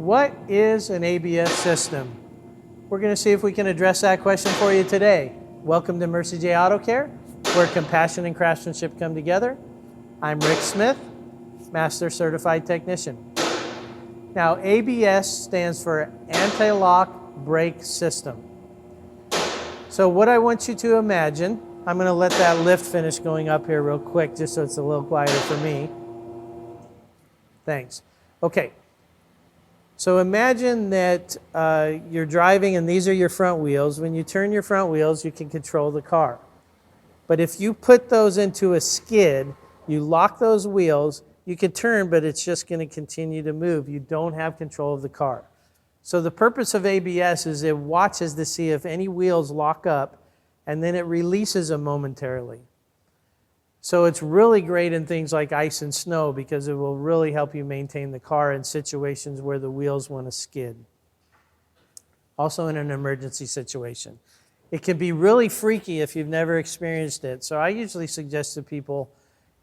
What is an ABS system? We're going to see if we can address that question for you today. Welcome to Mercy J Auto Care, where compassion and craftsmanship come together. I'm Rick Smith, Master Certified Technician. Now, ABS stands for Anti-Lock Brake System. So what I want you to imagine, I'm going to let that lift finish going up here real quick just so it's a little quieter for me. Thanks. Okay. So imagine that you're driving and these are your front wheels. When you turn your front wheels, you can control the car. But if you put those into a skid, you lock those wheels, you can turn, but it's just going to continue to move. You don't have control of the car. So the purpose of ABS is it watches to see if any wheels lock up, and then it releases them momentarily. So it's really great in things like ice and snow because it will really help you maintain the car in situations where the wheels want to skid. Also in an emergency situation. It can be really freaky if you've never experienced it. So I usually suggest to people,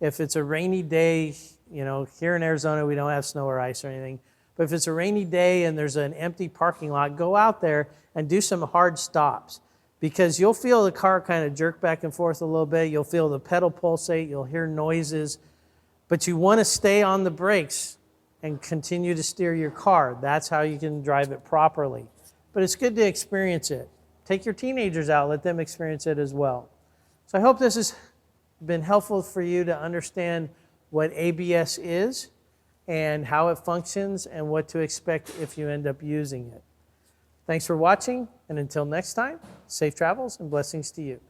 if it's a rainy day, you know, here in Arizona we don't have snow or ice or anything, but if it's a rainy day and there's an empty parking lot, go out there and do some hard stops. Because you'll feel the car kind of jerk back and forth a little bit. You'll feel the pedal pulsate. You'll hear noises. But you want to stay on the brakes and continue to steer your car. That's how you can drive it properly. But it's good to experience it. Take your teenagers out. Let them experience it as well. So I hope this has been helpful for you to understand what ABS is and how it functions and what to expect if you end up using it. Thanks for watching, and until next time, safe travels and blessings to you.